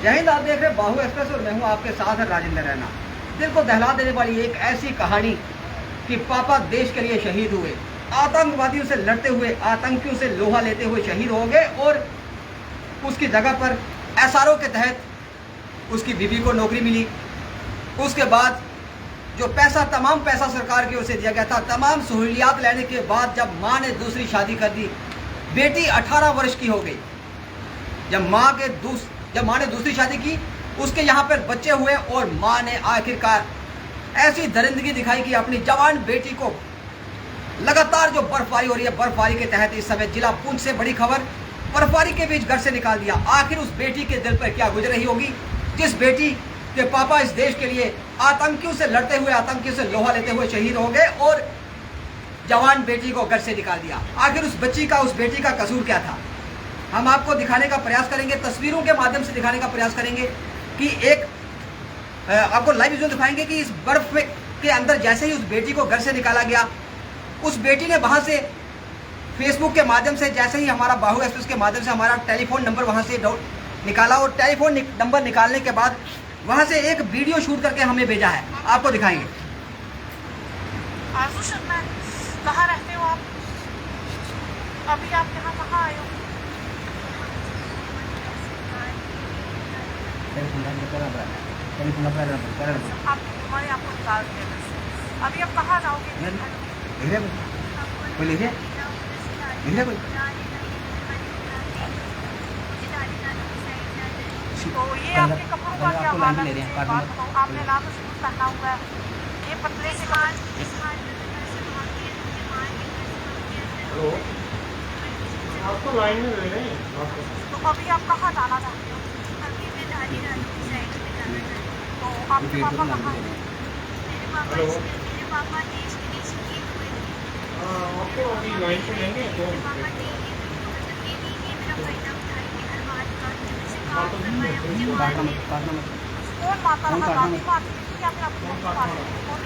जय हिंद। आप देख रहे हैं बाहू एक्सप्रेस और मैं हूं आपके साथ राजेंद्र रैना। दिल को दहला देने वाली एक ऐसी कहानी कि पापा देश के लिए शहीद हुए, आतंकवादियों से लड़ते हुए, आतंकियों से लोहा लेते हुए शहीद हो गए और उसकी जगह पर एसआरओ के तहत उसकी बीवी को नौकरी मिली। उसके बाद जो पैसा, तमाम पैसा सरकार की ओर से दिया गया था, तमाम सहूलियात लेने के बाद जब माँ ने दूसरी शादी कर दी, बेटी 18 वर्ष की हो गई। जब माँ ने दूसरी शादी की, उसके यहाँ पर बच्चे हुए और माँ ने आखिरकार ऐसी दरिंदगी दिखाई कि अपनी जवान बेटी को लगातार जो बर्फबारी हो रही है, बर्फबारी के तहत इस समय जिला पुंछ से बड़ी खबर, बर्फबारी के बीच घर से निकाल दिया। आखिर उस बेटी के दिल पर क्या गुजर रही होगी, जिस बेटी के पापा इस देश के लिए आतंकियों से लड़ते हुए, आतंकियों से लोहा लेते हुए शहीद हो गए और जवान बेटी को घर से निकाल दिया। आखिर उस बेटी का कसूर क्या था, हम आपको दिखाने का प्रयास करेंगे, तस्वीरों के माध्यम से दिखाने का प्रयास करेंगे कि एक आपको लाइव विजुअल दिखाएंगे कि इस बर्फ के अंदर जैसे ही उस बेटी को घर से निकाला गया, उस बेटी ने वहां से फेसबुक के माध्यम से, जैसे ही हमारा बाहू एक्सप्रेस के माध्यम से हमारा टेलीफोन नंबर वहां से निकाला और टेलीफोन नंबर निकालने के बाद वहां से एक वीडियो शूट करके हमें भेजा है, आपको दिखाएंगे। आरजू शर्मा, कहाँ रहते हो आप? अभी आप यहाँ कहाँ आए हो? हमारे आपको निकाल दिया। अभी आप कहाँ जाओगे? तो ये आपके कपड़ों का क्या हाल है? आपने ना तो शूट करना हुआ है, ये पतले से आपको लाइन में ले लें। तो अभी आप कहाँ जाना चाहते हो? तो आपके पापा कहाँ हैं? आपको अभी लाइन पे लेंगे तो कौन माता रहा? दादी मारती थी या फिर आपकी मम्मी मारती थी? कौन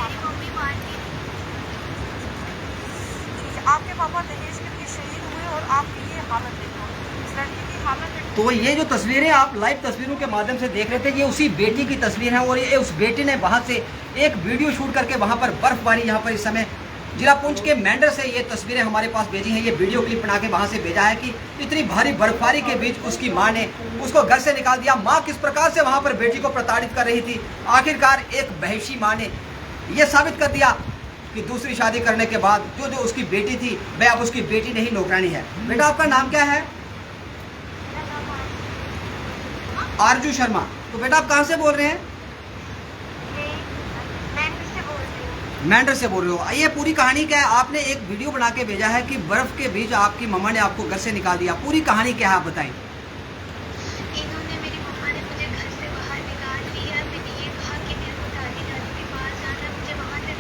मारती? आपके पापा दहेज के लिए शहीद हुए और आपकी ये हालत देखो, इस लड़की की हालत देखो। तो ये जो तस्वीरें आप लाइव तस्वीरों के माध्यम से देख रहे थे, ये उसी बेटी की तस्वीर है और ये उस बेटी ने वहां से एक वीडियो शूट करके वहां पर बर्फबारी, यहाँ पर इस समय जिला पुंछ के मेंढर से ये तस्वीरें हमारे पास भेजी हैं। ये वीडियो क्लिप बना के वहां से भेजा है कि इतनी भारी बर्फबारी के बीच उसकी माँ ने उसको घर से निकाल दिया। माँ किस प्रकार से वहां पर बेटी को प्रताड़ित कर रही थी। आखिरकार एक बहशी माँ ने यह साबित कर दिया कि दूसरी शादी करने के बाद जो उसकी बेटी थी, वह अब उसकी बेटी नहीं नौकरानी है। बेटा, आपका नाम क्या है? आरजू शर्मा। तो बेटा, आप कहाँ से बोल रहे हैं? मेंढर से बोल रहे हो। ये पूरी कहानी क्या है? आपने एक वीडियो बना के भेजा है कि बर्फ के बीच आपकी मम्मा ने आपको घर से निकाल दिया। पूरी कहानी क्या है, आप बताएं। इन्होंने, मेरी मम्मा ने मुझे घर से बाहर निकाल दिया। मैंने ये कहा कि मेरे को दादी दादू के पास जाना है, मुझे वहाँ से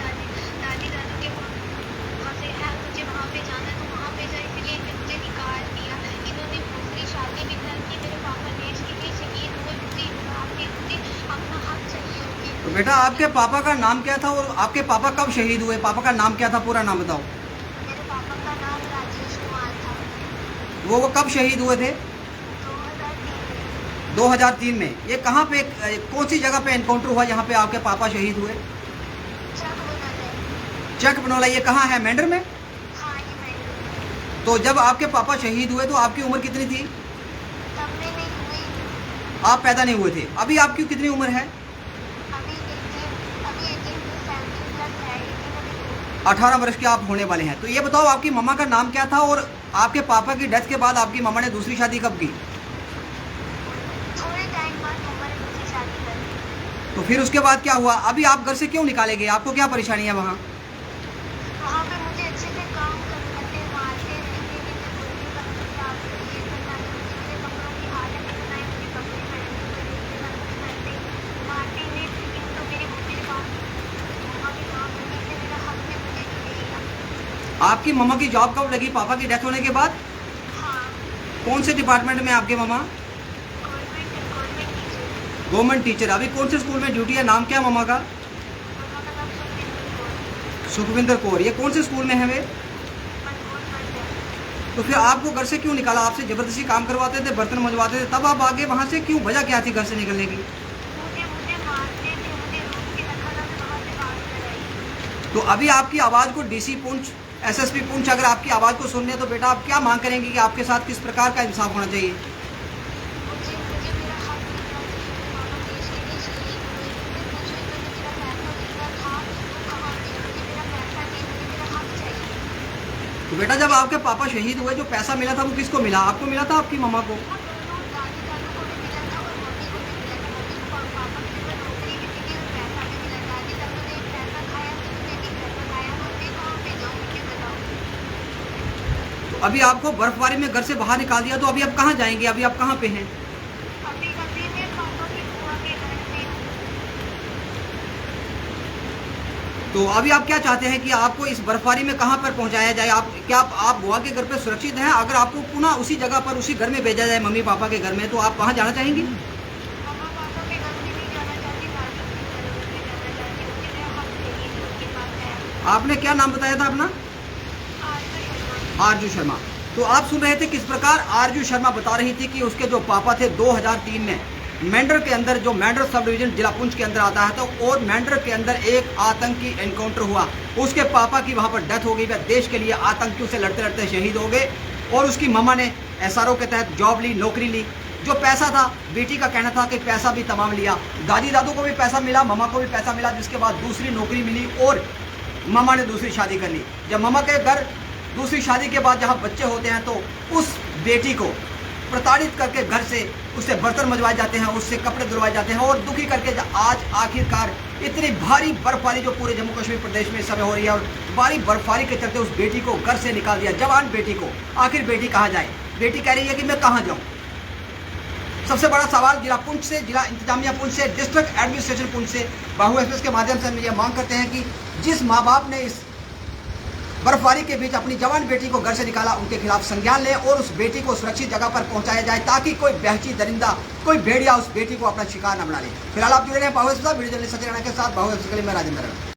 दादी दादू के वहाँ से है, मुझे वहाँ पे जाना है, तो वहाँ पे जाए, इसलिए इन्होंने मुझे निकाल दिया। इन्होंने दूसरी शादी भी कर दी। मेरे पापा देश के लिए शहीद हुए, मुझे अपना हक चाहिए होगी। तो बेटा, आपके पापा का नाम क्या था और आपके पापा कब शहीद हुए? पापा का नाम क्या था, पूरा नाम बताओ। मेरे पापा का नाम राजेश कुमार था। वो कब शहीद हुए थे? 2003 में। ये कहाँ पे, कौन सी जगह पे एनकाउंटर हुआ यहाँ पे आपके पापा शहीद हुए? चक बनोला। ये कहाँ है, मेंढर में? हाँ, ये मेंढर। तो जब आपके पापा शहीद हुए तो आपकी उम्र कितनी थी? तब मैं नहीं हुई। आप पैदा नहीं हुए थे। अभी आपकी कितनी उम्र है? अभी 18 प्लस है। 18 वर्ष के आप होने वाले हैं। तो ये बताओ, आपकी मम्मा का नाम क्या था और आपके पापा की डेथ के बाद आपकी मम्मा ने दूसरी शादी कब की? थोड़े टाइम बाद मम्मा ने मुझसे शादी कर दी। तो फिर उसके बाद क्या हुआ? अभी आप घर से क्यों निकाले गए? आपको क्या परेशानी है वहाँ? वहाँ पे मुझे अच्छे से काम करते, मारते, रहते थे, बोलते करते, आप ये करना है, मुझे कपड़ों की हालत इतना है, मुझे कपड़े पहनते, मारते नहीं, लेकिन तो मेरी मम्मी ने काम, मम्मा की काम करने से मेरा हक भी मुझे नहीं मिला। आपकी मम्मा की जॉब कब लगी पापा की डेथ होने के बाद? हाँ, कौन से डिपार्टमेंट में आपके मम्मा? Government teacher. Government teacher. अभी कौन से स्कूल में ड्यूटी है? नाम क्या मम्मा का? मम्मा का नाम सुखविंदर कौर। सुखविंदर कौर। ये कौन से स्कूल में है वे? तो फिर आपको घर से क्यों निकाला? आपसे जबरदस्ती काम करवाते थे, बर्तन मंजवाते थे, तब आप आगे वहाँ से क्यों? वजह क्या थी घर से निकलने की? मुझे मारते थे, मुझे रोक के रखा था, मैं वहाँ से भाग कर आई। तो अभी आपकी आवाज़ को डीसी पुंछ, एसएसपी पुंछ अगर आपकी आवाज़ को सुनने तो बेटा आप क्या मांग करेंगे कि आपके साथ किस प्रकार का इंसाफ होना चाहिए? मुझे मेरा हक मिलना चाहिए। मामा देश के लिए शहीद हुए, इतना जो इन्होंने मेरा पैसा लिया था वो कहाँ पे? मुझे मेरा पैसा नहीं, मुझे मेरा हक चाहिए। तो बेटा जब आपके पापा शहीद हुए, जो पैसा मिला था वो किसको मिला? आपको मिला था, आपकी मम्मा को? वो दोनों दादी दादू को भी मिला था और मम्मी को भी मिला था। मम्मी को पापा की जगह नौकरी भी मिली और पैसा भी मिला। दादी दादू ने पैसा खाया तो मुझे भी पैसा खाया। मम्मी कहाँ पे जाऊँ, मुझे बताओ। तो अभी आपको बर्फबारी में घर से बाहर निकाल दिया, तो अभी आप कहाँ जाएंगे? अभी आप कहाँ पे हैं? अभी मैं पापा की बुआ के घर पे हूँ। तो अभी आप क्या चाहते हैं कि आपको इस बर्फबारी में कहाँ पर पहुँचाया जाए? आप बुआ के घर पे सुरक्षित हैं? अगर आपको पुनः उसी जगह पर, उसी घर में भेजा जाए, मम्मी पापा के घर में, तो आप वहाँ जाना चाहेंगी? मम्मा पापा के घर में नहीं जाना चाहती, दादी के घर में जाना चाहती। मुझे मेरा हक चाहिए जो उनके पास है। आपने क्या नाम बताया था अपना? आरजू शर्मा। तो आप सुन रहे थे किस प्रकार आरजू शर्मा बता रही थी कि उसके जो पापा थे 2003 में मेंढर के अंदर, जो मेंढर सब डिवीजन जिला पुंछ के अंदर आता है, तो और मेंढर के अंदर एक आतंकी एनकाउंटर हुआ। उसके पापा की वहां पर डेथ हो गई। वह देश के लिए आतंकियों से लड़ते लड़ते शहीद हो गए। और उसकी मम्मा ने एसआरओ के तहत जॉब ली, नौकरी ली। जो पैसा था, बेटी का कहना था कि पैसा भी तमाम लिया। दादी दादू को भी पैसा मिला, मम्मा को भी पैसा मिला, जिसके बाद दूसरी नौकरी मिली और मम्मा ने दूसरी शादी कर ली। जब मम्मा के घर दूसरी शादी के बाद जहाँ बच्चे होते हैं, तो उस बेटी को प्रताड़ित करके घर से उससे बर्तन मंजवाए जाते हैं, उससे कपड़े धुलवाए जाते हैं और दुखी करके आज आखिरकार इतनी भारी बर्फबारी जो पूरे जम्मू कश्मीर प्रदेश में इस समय हो रही है, और भारी बर्फबारी के चलते उस बेटी को घर से निकाल दिया, जवान बेटी को। आखिर बेटी कहाँ जाए? बेटी कह रही है कि मैं कहाँ जाऊँ। सबसे बड़ा सवाल जिला पुंछ से, जिला इंतजामिया पुंछ से, डिस्ट्रिक्ट एडमिनिस्ट्रेशन पुंछ से, बाहू एक्सप्रेस के माध्यम से हम ये मांग करते हैं कि जिस माँ बाप ने इस बर्फबारी के बीच अपनी जवान बेटी को घर से निकाला, उनके खिलाफ संज्ञान लें और उस बेटी को सुरक्षित जगह पर पहुंचाया जाए, ताकि कोई बहची दरिंदा, कोई भेड़िया उस बेटी को अपना शिकार न बना ले। फिलहाल आप जुड़े रहे बाहू Express video journalist Sachin Rana के साथ। बाहू एक्सप्रेस के लिए मैं राजेंद्र।